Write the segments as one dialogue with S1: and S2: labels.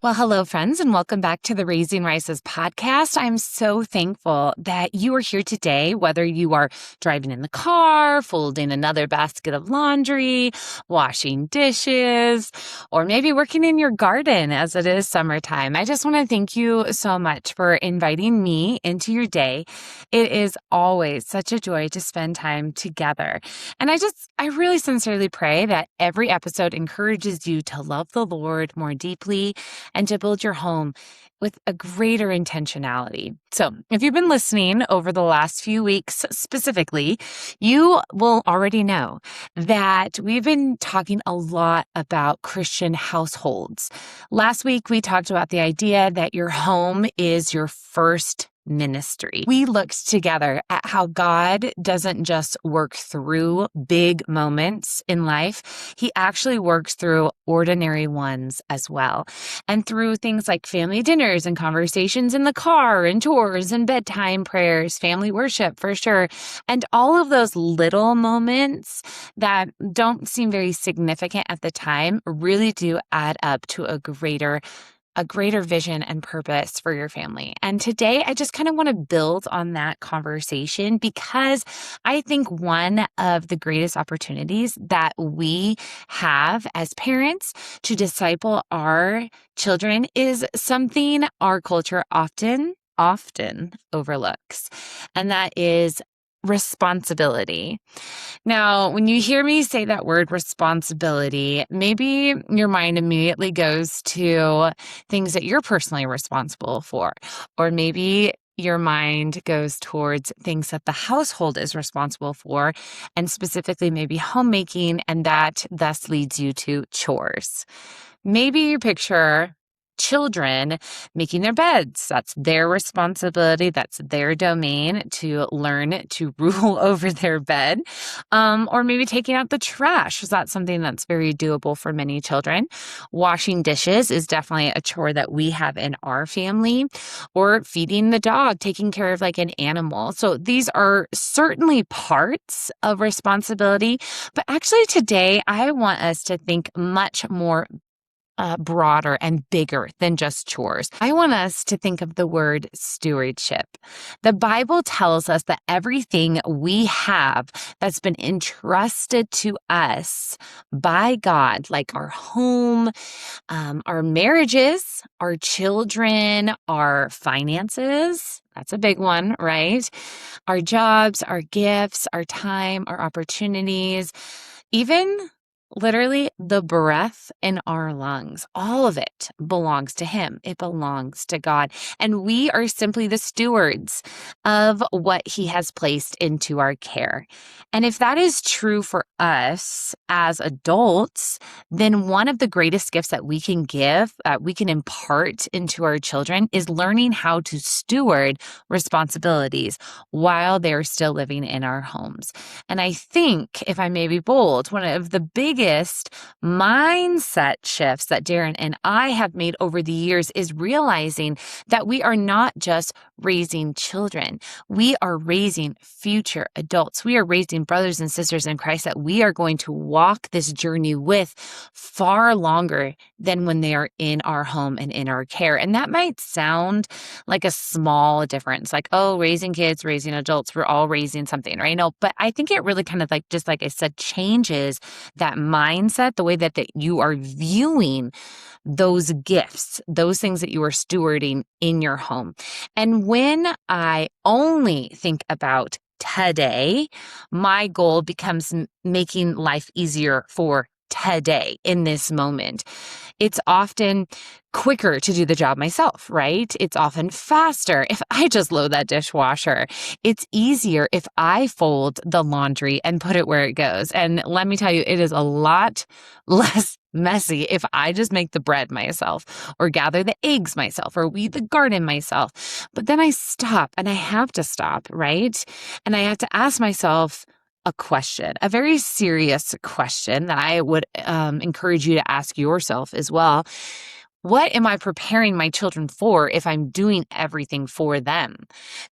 S1: Well, hello, friends, and welcome back to the Raising Rices podcast. I'm so thankful that you are here today, whether you are driving in the car, folding another basket of laundry, washing dishes, or maybe working in your garden as it is summertime. I just want to thank you so much for inviting me into your day. It is always such a joy to spend time together. And I really sincerely pray that every episode encourages you to love the Lord more deeply and to build your home with a greater intentionality. So if you've been listening over the last few weeks specifically, you will already know that we've been talking a lot about Christian households. Last week, we talked about the idea that your home is your first ministry. We looked together at how God doesn't just work through big moments in life. He actually works through ordinary ones as well. And through things like family dinners and conversations in the car and chores and bedtime prayers, family worship for sure. And all of those little moments that don't seem very significant at the time really do add up to a greater vision and purpose for your family. And today, I just kind of want to build on that conversation because I think one of the greatest opportunities that we have as parents to disciple our children is something our culture often overlooks, and that is responsibility. Now, when you hear me say that word responsibility, maybe your mind immediately goes to things that you're personally responsible for, or maybe your mind goes towards things that the household is responsible for, and specifically maybe homemaking, and that thus leads you to chores. Maybe you picture children making their beds. That's their responsibility. That's their domain to learn to rule over their bed. Or maybe taking out the trash. That's something that's very doable for many children. Washing dishes is definitely a chore that we have in our family. Or feeding the dog, taking care of like an animal. So these are certainly parts of responsibility. But actually today, I want us to think much more broader and bigger than just chores. I want us to think of the word stewardship. The Bible tells us that everything we have that's been entrusted to us by God, like our home, our marriages, our children, our finances, that's a big one, right? Our jobs, our gifts, our time, our opportunities, even literally the breath in our lungs, all of it belongs to Him. It belongs to God. And we are simply the stewards of what He has placed into our care. And if that is true for us as adults, then one of the greatest gifts that we can give, we can impart into our children is learning how to steward responsibilities while they're still living in our homes. And I think, if I may be bold, one of the biggest mindset shifts that Darren and I have made over the years is realizing that we are not just raising children. We are raising future adults. We are raising brothers and sisters in Christ that we are going to walk this journey with far longer than when they are in our home and in our care. And that might sound like a small difference, like, oh, raising kids, raising adults, we're all raising something, right? No, but I think it really kind of like, just like I said, changes that mindset, the way that you are viewing those gifts, those things that you are stewarding in your home. And when I only think about today, my goal becomes making life easier for today in this moment. It's often quicker to do the job myself, right? It's often faster if I just load that dishwasher. It's easier if I fold the laundry and put it where it goes. And let me tell you, it is a lot less messy if I just make the bread myself or gather the eggs myself or weed the garden myself. But then I stop, and I have to stop, right? And I have to ask myself a question, a very serious question that I would encourage you to ask yourself as well. What am I preparing my children for if I'm doing everything for them?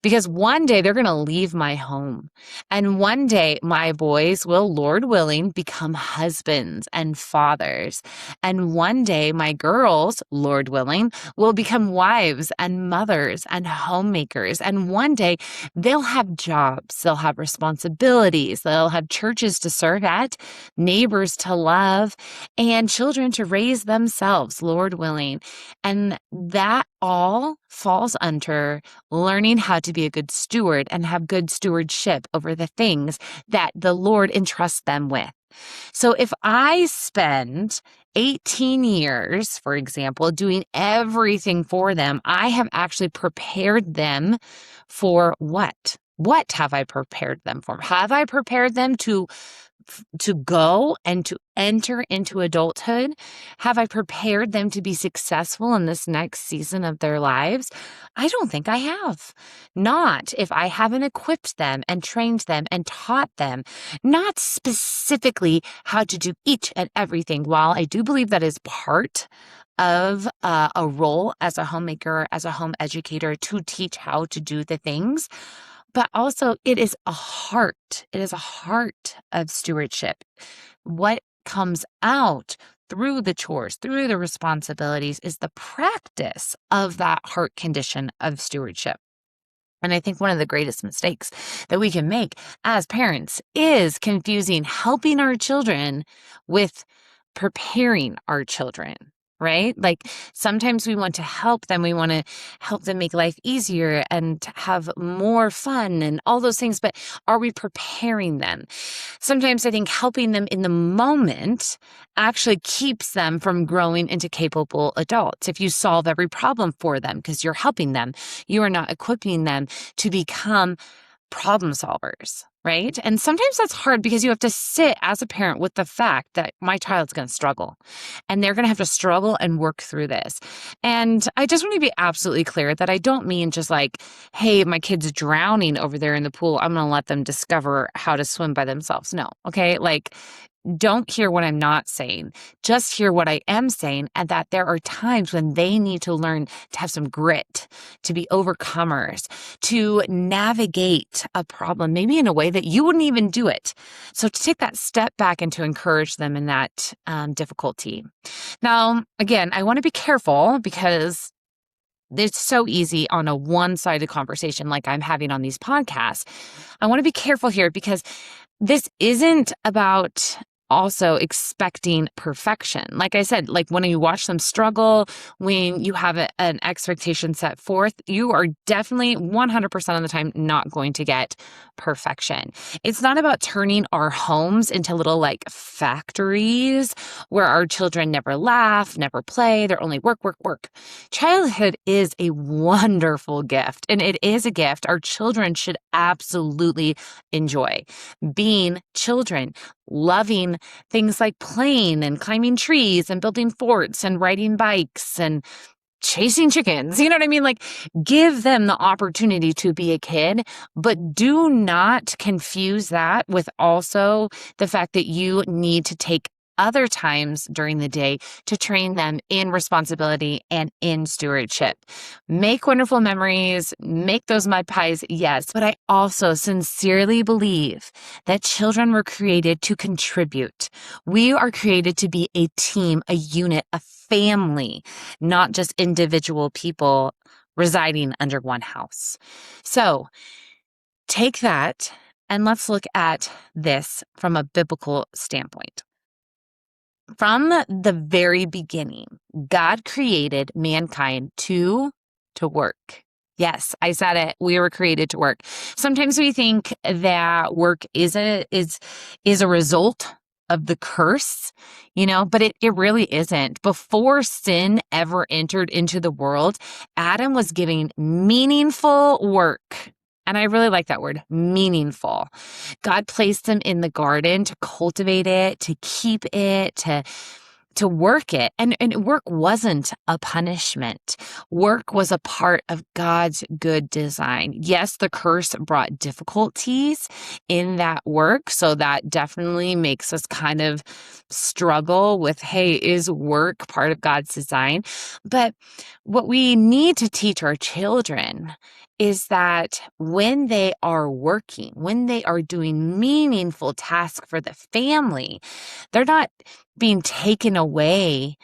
S1: Because one day they're going to leave my home. And one day my boys will, Lord willing, become husbands and fathers. And one day my girls, Lord willing, will become wives and mothers and homemakers. And one day they'll have jobs, they'll have responsibilities, they'll have churches to serve at, neighbors to love, and children to raise themselves, Lord willing. And that all falls under learning how to be a good steward and have good stewardship over the things that the Lord entrusts them with. So if I spend 18 years, for example, doing everything for them, I have actually prepared them for what? What have I prepared them for? Have I prepared them to go and to enter into adulthood? Have I prepared them to be successful in this next season of their lives? I don't think I have. Not if I haven't equipped them and trained them and taught them, not specifically how to do each and everything. While I do believe that is part of a role as a homemaker, as a home educator, to teach how to do the things, but also it is a heart. It is a heart of stewardship. What comes out through the chores, through the responsibilities, is the practice of that heart condition of stewardship. And I think one of the greatest mistakes that we can make as parents is confusing helping our children with preparing our children. Right? Like sometimes we want to help them. We want to help them make life easier and have more fun and all those things. But are we preparing them? Sometimes I think helping them in the moment actually keeps them from growing into capable adults. If you solve every problem for them because you're helping them, you are not equipping them to become problem solvers, right? And sometimes that's hard because you have to sit as a parent with the fact that my child's going to struggle and they're going to have to struggle and work through this. And I just want to be absolutely clear that I don't mean just like, hey, my kid's drowning over there in the pool, I'm going to let them discover how to swim by themselves. No, okay? Like, don't hear what I'm not saying. Just hear what I am saying, and that there are times when they need to learn to have some grit, to be overcomers, to navigate a problem, maybe in a way that you wouldn't even do it. So to take that step back and to encourage them in that difficulty. Now, again, I want to be careful because it's so easy on a one-sided conversation like I'm having on these podcasts. I want to be careful here because this isn't about also expecting perfection. Like I said, like when you watch them struggle, when you have an expectation set forth, you are definitely 100% of the time not going to get perfection. It's not about turning our homes into little like factories where our children never laugh, never play, they're only work, work, work. Childhood is a wonderful gift, and it is a gift our children should absolutely enjoy. Being children, loving things like playing and climbing trees and building forts and riding bikes and chasing chickens. You know what I mean? Like, give them the opportunity to be a kid, but do not confuse that with also the fact that you need to take other times during the day to train them in responsibility and in stewardship. Make wonderful memories, make those mud pies, yes, but I also sincerely believe that children were created to contribute. We are created to be a team, a unit, a family, not just individual people residing under one house. So take that and let's look at this from a biblical standpoint. From the very beginning, God created mankind to work. Yes, I said it. We were created to work. Sometimes we think that work is a result of the curse, but it really isn't. Before sin ever entered into the world, Adam was giving meaningful work. And I really like that word, meaningful. God placed him in the garden to cultivate it, to keep it, to work it. And work wasn't a punishment. Work was a part of God's good design. Yes, the curse brought difficulties in that work. So that definitely makes us kind of struggle with, hey, is work part of God's design? But what we need to teach our children is that when they are working, when they are doing meaningful tasks for the family, they're not being taken away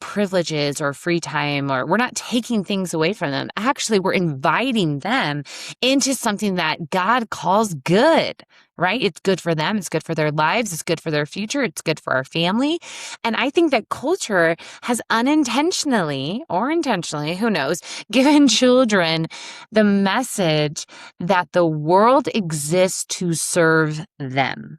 S1: privileges or free time, or we're not taking things away from them. Actually, we're inviting them into something that God calls good, right? It's good for them. It's good for their lives. It's good for their future. It's good for our family. And I think that culture has unintentionally or intentionally, who knows, given children the message that the world exists to serve them,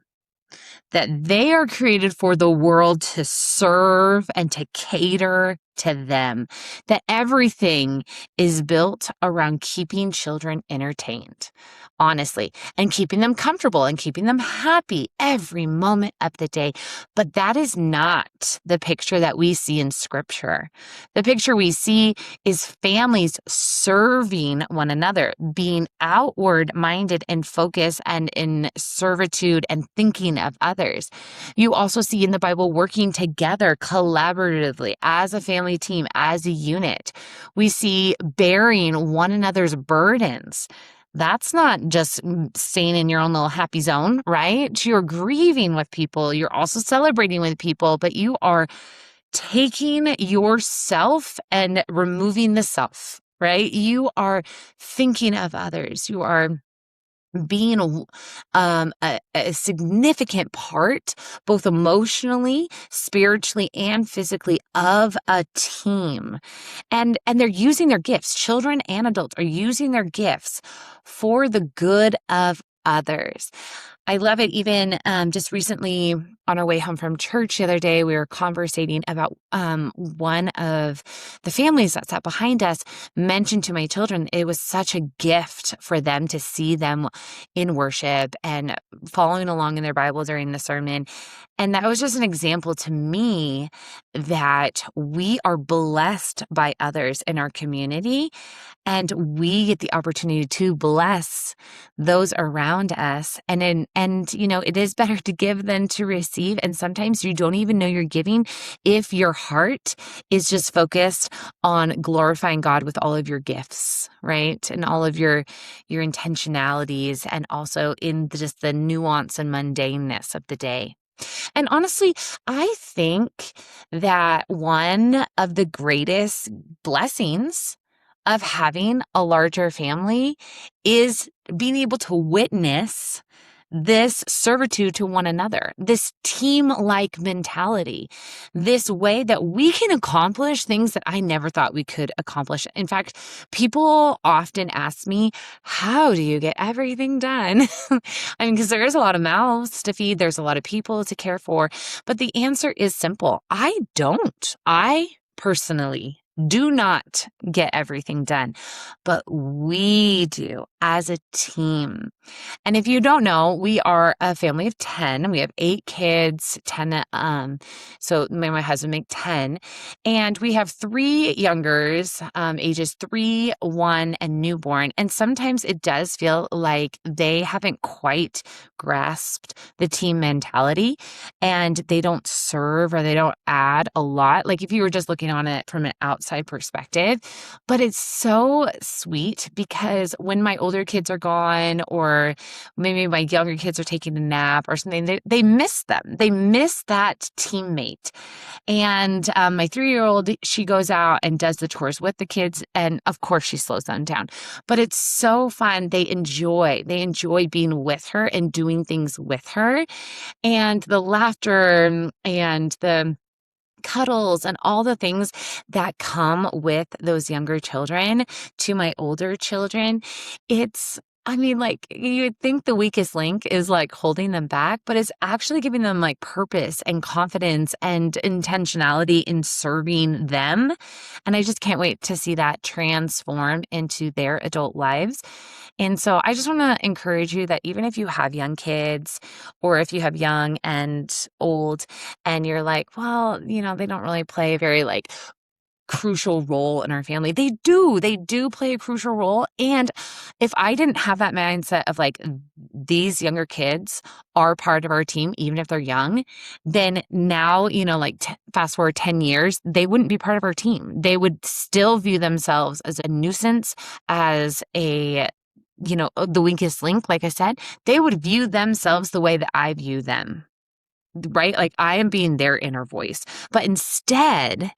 S1: that they are created for the world to serve and to cater to them, that everything is built around keeping children entertained, honestly, and keeping them comfortable and keeping them happy every moment of the day. But that is not the picture that we see in Scripture. The picture we see is families serving one another, being outward minded and focused and in servitude and thinking of others. You also see in the Bible working together collaboratively as a family team, as a unit. We see bearing one another's burdens. That's not just staying in your own little happy zone, right? You're grieving with people. You're also celebrating with people, but you are taking yourself and removing the self, right? You are thinking of others. You are being a significant part, both emotionally, spiritually, and physically, of a team. And they're using their gifts. Children and adults are using their gifts for the good of others. I love it. Even just recently on our way home from church the other day, we were conversating about one of the families that sat behind us mentioned to my children it was such a gift for them to see them in worship and following along in their Bible during the sermon. And that was just an example to me that we are blessed by others in our community, and we get the opportunity to bless those around us. And you know, it is better to give than to receive. And sometimes you don't even know you're giving if your heart is just focused on glorifying God with all of your gifts, right? And all of your intentionalities, and also in just the nuance and mundaneness of the day. And honestly, I think that one of the greatest blessings of having a larger family is being able to witness this servitude to one another, this team-like mentality, this way that we can accomplish things that I never thought we could accomplish. In fact, people often ask me, how do you get everything done? I mean, because there is a lot of mouths to feed, there's a lot of people to care for, but the answer is simple. I don't. I personally do not get everything done, but we do as a team. And if you don't know, we are a family of 10. We have 8 kids, 10, so me and my husband make 10. And we have 3 youngers, ages 3, 1, and newborn. And sometimes it does feel like they haven't quite grasped the team mentality, and they don't serve or they don't add a lot. Like if you were just looking on it from an outside perspective. But it's so sweet because when my older kids are gone, or maybe my younger kids are taking a nap or something, they miss them. They miss that teammate. And my 3-year-old, she goes out and does the chores with the kids. And of course, she slows them down. But it's so fun. They enjoy being with her and doing things with her. And the laughter and the cuddles and all the things that come with those younger children to my older children. It's I mean, like, you would think the weakest link is like holding them back, but it's actually giving them like purpose and confidence and intentionality in serving them. And I just can't wait to see that transform into their adult lives. And so I just want to encourage you that even if you have young kids or if you have young and old and you're like, well, they don't really play a very like crucial role in our family. They do play a crucial role. And if I didn't have that mindset of like, these younger kids are part of our team, even if they're young, then now, like fast forward 10 years, they wouldn't be part of our team. They would still view themselves as a nuisance, as the weakest link, like I said. They would view themselves the way that I view them. Right? Like I am being their inner voice. But instead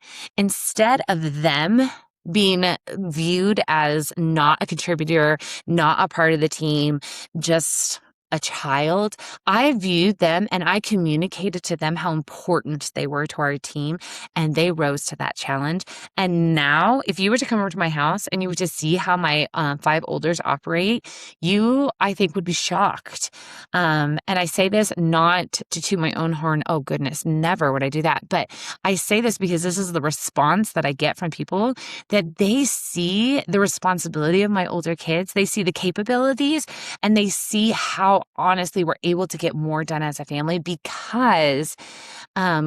S1: of them being viewed as not a contributor, not a part of the team, just a child, I viewed them and I communicated to them how important they were to our team, and they rose to that challenge. And now, if you were to come over to my house and you were to see how my 5 olders operate, you, I think, would be shocked. And I say this not to toot my own horn. Oh, goodness, never would I do that. But I say this because this is the response that I get from people, that they see the responsibility of my older kids. They see the capabilities, and they see how honestly we're able to get more done as a family because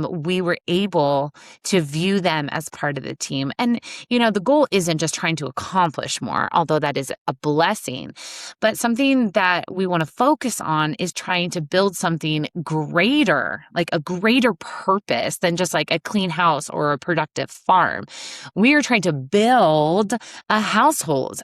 S1: we were able to view them as part of the team. And, the goal isn't just trying to accomplish more, although that is a blessing, but something that we want to focus on is trying to build something greater, like a greater purpose than just like a clean house or a productive farm. We are trying to build a household,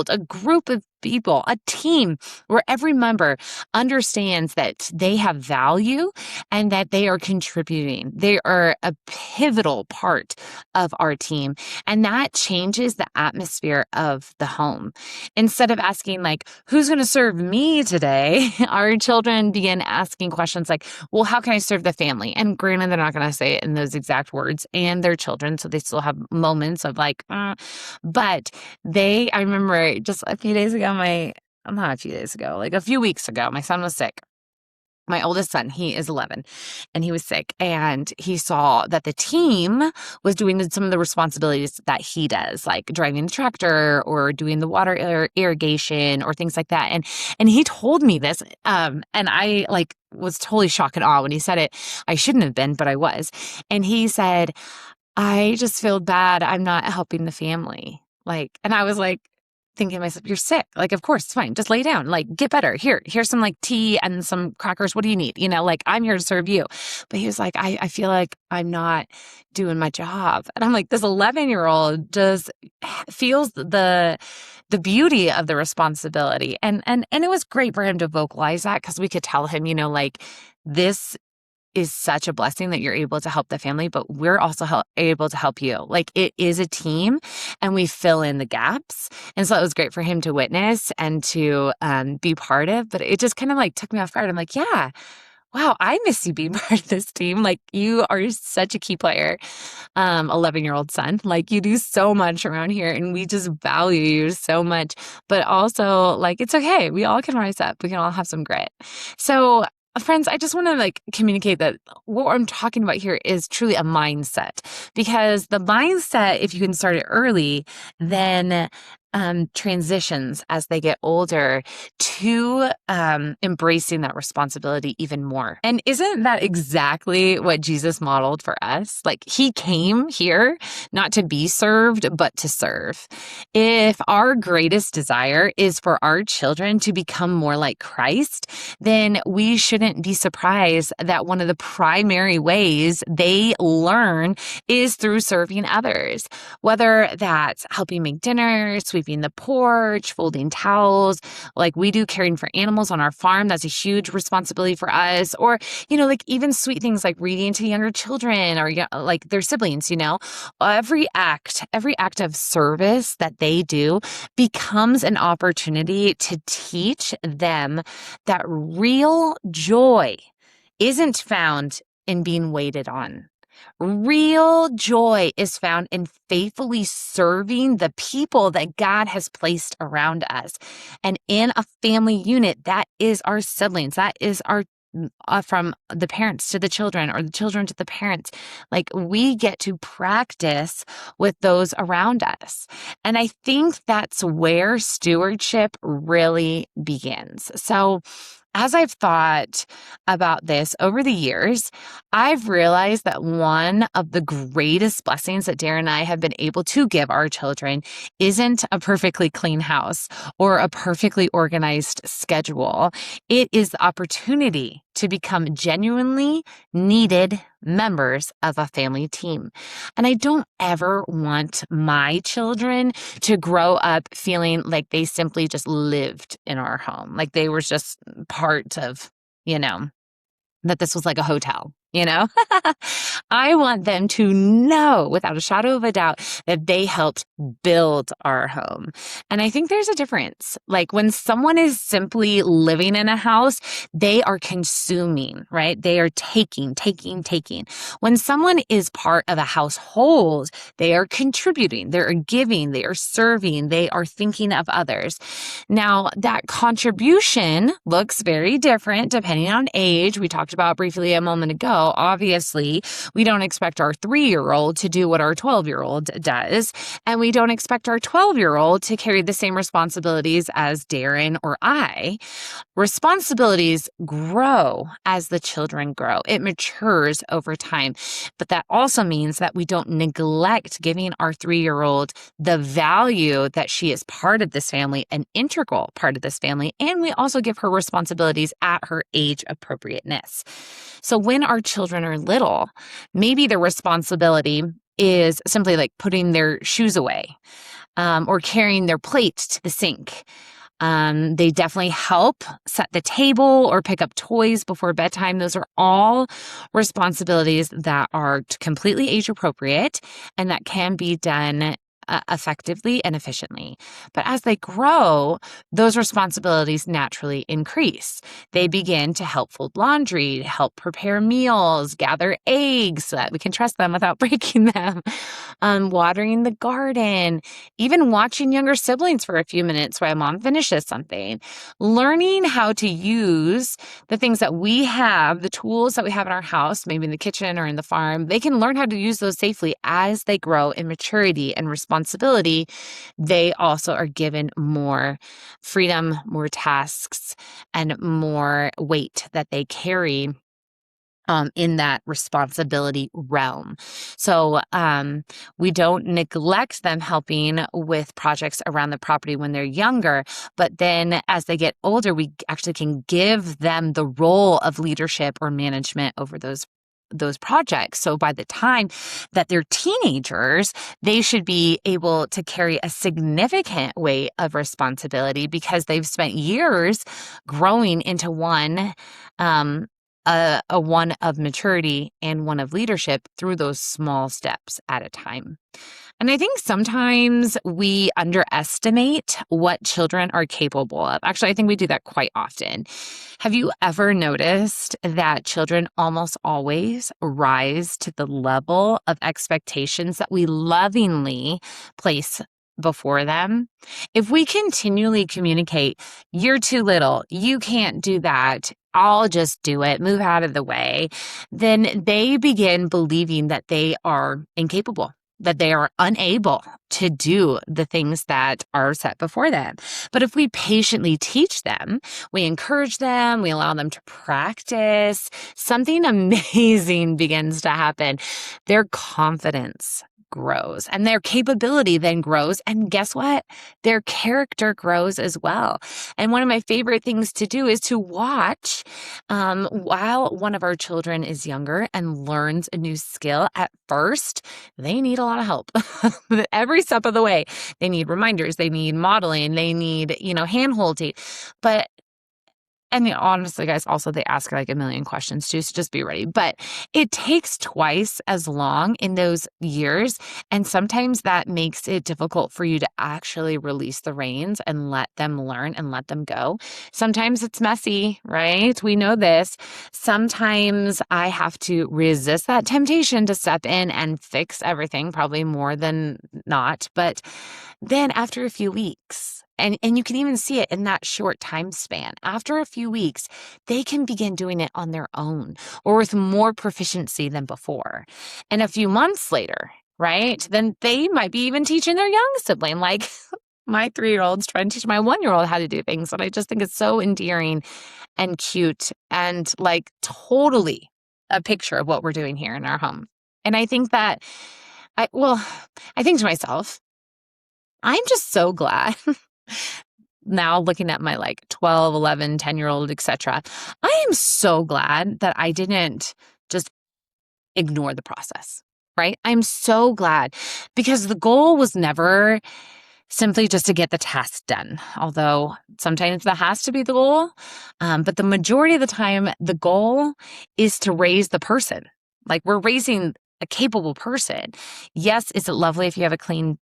S1: a group of people, a team where every member understands that they have value and that they are contributing. They are a pivotal part of our team. And that changes the atmosphere of the home. Instead of asking like, who's going to serve me today? Our children begin asking questions like, well, how can I serve the family? And granted, they're not going to say it in those exact words, and they're children, so they still have moments of like, but I remember just a few days ago, not a few days ago, like a few weeks ago, my son was sick. My oldest son, he is 11, and he was sick, and he saw that the team was doing some of the responsibilities that he does, like driving the tractor or doing the water irrigation or things like that. And he told me this, and I like was totally shocked and awe when he said it. I shouldn't have been, but I was. And he said, I just feel bad I'm not helping the family. Like, and I was like, thinking to myself, you're sick. Like, of course, it's fine. Just lay down. Like, get better. Here's some like tea and some crackers. What do you need? Like I'm here to serve you. But he was like, I feel like I'm not doing my job. And I'm like, this 11-year-old just feels the beauty of the responsibility. And it was great for him to vocalize that, because we could tell him, like, this is such a blessing that you're able to help the family, but we're also able to help you. Like, it is a team and we fill in the gaps. And so it was great for him to witness and to be part of, but it just kind of like took me off guard. I'm like, yeah, wow, I miss you being part of this team. Like, you are such a key player, 11-year-old son. Like, you do so much around here and we just value you so much, but also like, it's okay. We all can rise up. We can all have some grit. So friends, I just want to like communicate that what I'm talking about here is truly a mindset, because the mindset, if you can start it early, then transitions as they get older to embracing that responsibility even more. And isn't that exactly what Jesus modeled for us? Like, he came here not to be served, but to serve. If our greatest desire is for our children to become more like Christ, then we shouldn't be surprised that one of the primary ways they learn is through serving others, whether that's helping make dinner, sweeping the porch, folding towels, like we do caring for animals on our farm. That's a huge responsibility for us. Or, like even sweet things like reading to younger children or like their siblings, every act of service that they do becomes an opportunity to teach them that real joy isn't found in being waited on. Real joy is found in faithfully serving the people that God has placed around us. And in a family unit, that is our siblings, that is our from the parents to the children or the children to the parents. Like we get to practice with those around us. And I think that's where stewardship really begins. So, as I've thought about this over the years, I've realized that one of the greatest blessings that Darren and I have been able to give our children isn't a perfectly clean house or a perfectly organized schedule. It is the opportunity to become genuinely needed members of a family team. And I don't ever want my children to grow up feeling like they simply just lived in our home, like they were just part of, you know, that this was like a hotel, you know? I want them to know without a shadow of a doubt that they helped build our home. And I think there's a difference. Like when someone is simply living in a house, they are consuming, right? They are taking. When someone is part of a household, they are contributing, they are giving, they are serving, they are thinking of others. Now, that contribution looks very different depending on age. We talked about briefly a moment ago. Obviously, we don't expect our 3-year-old to do what our 12-year-old does, and we don't expect our 12-year-old to carry the same responsibilities as Darren or I. Responsibilities grow as the children grow. It matures over time. But that also means that we don't neglect giving our 3-year-old the value that she is part of this family, an integral part of this family. And we also give her responsibilities at her age appropriateness. So when our children are little, maybe the responsibility is simply like putting their shoes away or carrying their plate to the sink. They definitely help set the table or pick up toys before bedtime. Those are all responsibilities that are completely age appropriate and that can be done effectively and efficiently. But as they grow, those responsibilities naturally increase. They begin to help fold laundry, help prepare meals, gather eggs so that we can trust them without breaking them, watering the garden, even watching younger siblings for a few minutes while mom finishes something. Learning how to use the things that we have, the tools that we have in our house, maybe in the kitchen or in the farm, they can learn how to use those safely as they grow in maturity and responsibility. They also are given more freedom, more tasks, and more weight that they carry in that responsibility realm. So we don't neglect them helping with projects around the property when they're younger, but then as they get older, we actually can give them the role of leadership or management over those projects. So by the time that they're teenagers, they should be able to carry a significant weight of responsibility because they've spent years growing into one one of maturity and one of leadership through those small steps at a time. And I think sometimes we underestimate what children are capable of. Actually, I think we do that quite often. Have you ever noticed that children almost always rise to the level of expectations that we lovingly place before them? If we continually communicate, you're too little, you can't do that, I'll just do it, move out of the way, then they begin believing that they are incapable, that they are unable to do the things that are set before them. But if we patiently teach them, we encourage them, we allow them to practice, something amazing begins to happen. Their confidence grows and their capability then grows. And guess what? Their character grows as well. And one of my favorite things to do is to watch while one of our children is younger and learns a new skill. At first, they need a lot of help every step of the way. They need reminders, they need modeling, they need, hand holding. But And honestly, guys, also they ask like a million questions too, so just be ready. But it takes twice as long in those years. And sometimes that makes it difficult for you to actually release the reins and let them learn and let them go. Sometimes it's messy, right? We know this. Sometimes I have to resist that temptation to step in and fix everything, probably more than not. But then after a few weeks, and you can even see it in that short time span. After a few weeks, they can begin doing it on their own or with more proficiency than before. And a few months later, right, then they might be even teaching their young sibling, like my 3-year-old's trying to teach my 1-year-old how to do things. And I just think it's so endearing and cute and like totally a picture of what we're doing here in our home. And I think that I think to myself, I'm just so glad now looking at my like 12, 11, 10-year-old, etc. I am so glad that I didn't just ignore the process, right? I'm so glad because the goal was never simply just to get the task done, although sometimes that has to be the goal. But the majority of the time, the goal is to raise the person. Like we're raising a capable person. Yes, is it lovely if you have a clean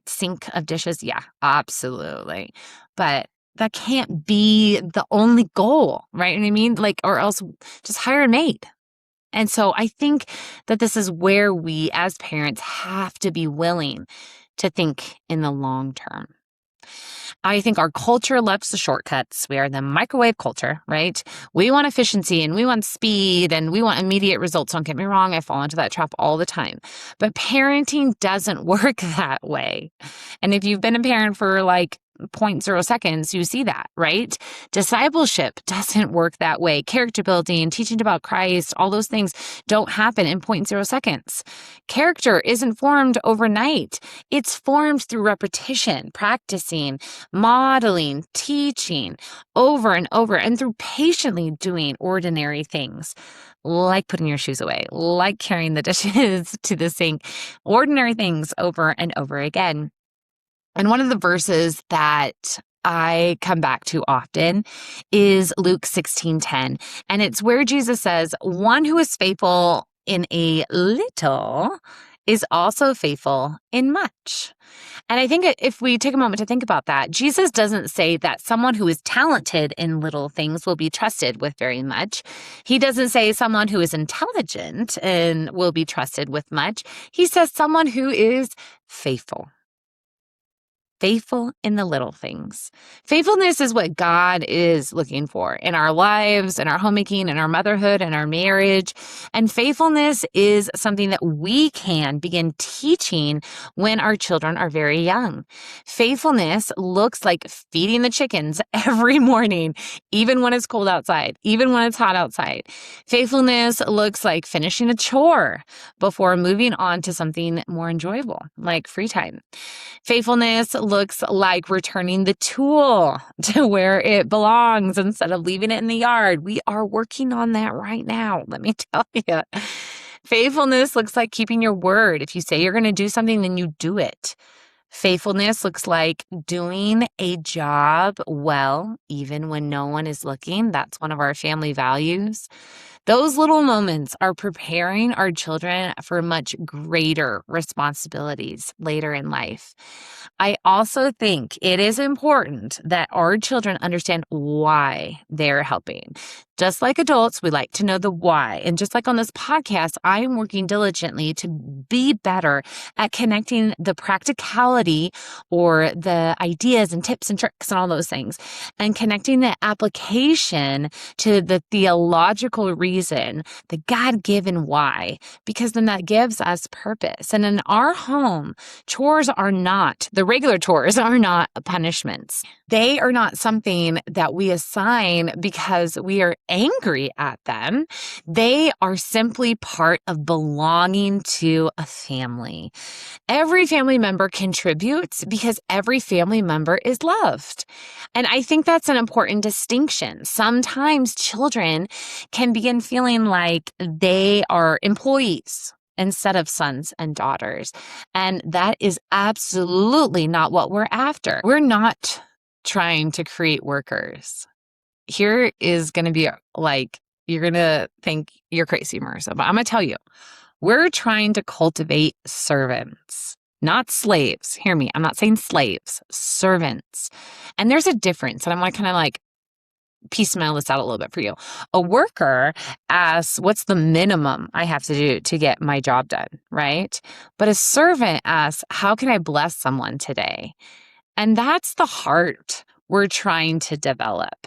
S1: sink of dishes? Yeah, absolutely. But that can't be the only goal, right? You know what I mean? Like, or else just hire a maid. And so I think that this is where we as parents have to be willing to think in the long term. I think our culture loves the shortcuts. We are the microwave culture, right? We want efficiency and we want speed and we want immediate results. Don't get me wrong, I fall into that trap all the time. But parenting doesn't work that way. And if you've been a parent for like 0.0 seconds, you see that, right? Discipleship doesn't work that way. Character building, teaching about Christ, all those things don't happen in 0.0 seconds. Character isn't formed overnight. It's formed through repetition, practicing, modeling, teaching over and over, and through patiently doing ordinary things like putting your shoes away, like carrying the dishes to the sink, ordinary things over and over again. And one of the verses that I come back to often is Luke 16:10. And it's where Jesus says, "One who is faithful in a little is also faithful in much." And I think if we take a moment to think about that, Jesus doesn't say that someone who is talented in little things will be trusted with very much. He doesn't say someone who is intelligent and will be trusted with much. He says someone who is faithful. Faithful in the little things. Faithfulness is what God is looking for in our lives, in our homemaking, in our motherhood, in our marriage. And faithfulness is something that we can begin teaching when our children are very young. Faithfulness looks like feeding the chickens every morning, even when it's cold outside, even when it's hot outside. Faithfulness looks like finishing a chore before moving on to something more enjoyable, like free time. Faithfulness looks like returning the tool to where it belongs instead of leaving it in the yard. We are working on that right now, let me tell you. Faithfulness looks like keeping your word. If you say you're going to do something, then you do it. Faithfulness looks like doing a job well, even when no one is looking. That's one of our family values. Those little moments are preparing our children for much greater responsibilities later in life. I also think it is important that our children understand why they're helping. Just like adults, we like to know the why. And just like on this podcast, I'm working diligently to be better at connecting the practicality or the ideas and tips and tricks and all those things, and connecting the application to the theological reason, the God-given why, because then that gives us purpose. And in our home, the regular chores are not punishments. They are not something that we assign because we are angry at them. They are simply part of belonging to a family. Every family member contributes because every family member is loved. And I think that's an important distinction. Sometimes children can begin feeling like they are employees instead of sons and daughters. And that is absolutely not what we're after. We're not trying to create workers. here is going to be like, you're going to think you're crazy, Marissa, but I'm going to tell you, we're trying to cultivate servants, not slaves. Hear me. I'm not saying slaves, servants. And there's a difference. And I want to kind of like piecemeal this out a little bit for you. A worker asks, what's the minimum I have to do to get my job done, right? But a servant asks, how can I bless someone today? And that's the heart we're trying to develop.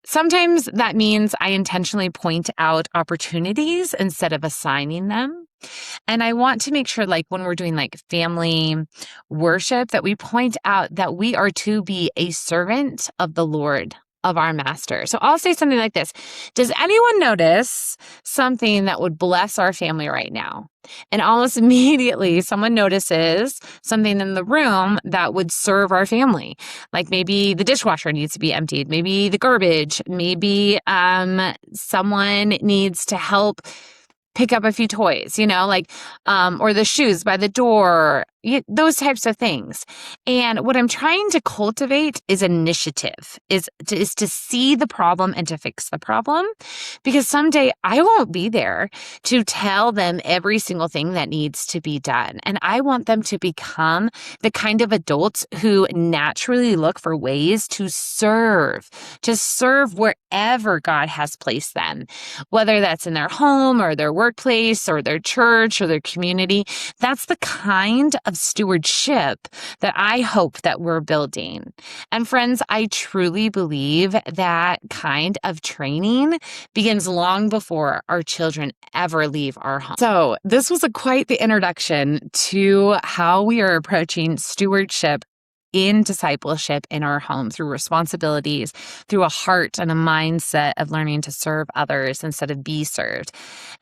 S1: Sometimes that means I intentionally point out opportunities instead of assigning them. And I want to make sure, like when we're doing like family worship, that we point out that we are to be a servant of the Lord, of our master. So I'll say something like this. Does anyone notice something that would bless our family right now? And almost immediately someone notices something in the room that would serve our family. Like maybe the dishwasher needs to be emptied, maybe the garbage, maybe someone needs to help pick up a few toys, or the shoes by the door, those types of things. And what I'm trying to cultivate is initiative, is to see the problem and to fix the problem. Because someday I won't be there to tell them every single thing that needs to be done. And I want them to become the kind of adults who naturally look for ways to serve wherever God has placed them, whether that's in their home or their workplace or their church or their community. That's the kind of stewardship that I hope that we're building. And friends, I truly believe that kind of training begins long before our children ever leave our home. So this was quite the introduction to how we are approaching stewardship in discipleship in our home through responsibilities, through a heart and a mindset of learning to serve others instead of be served.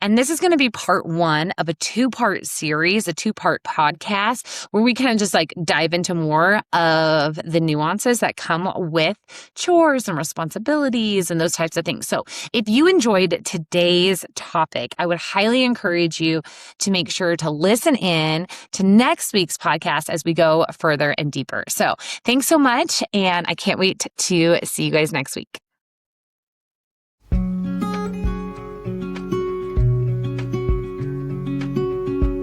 S1: And this is going to be part one of a two-part series, a two-part podcast where we kind of just like dive into more of the nuances that come with chores and responsibilities and those types of things. So if you enjoyed today's topic, I would highly encourage you to make sure to listen in to next week's podcast as we go further and deeper. So thanks so much, and I can't wait to see you guys next week.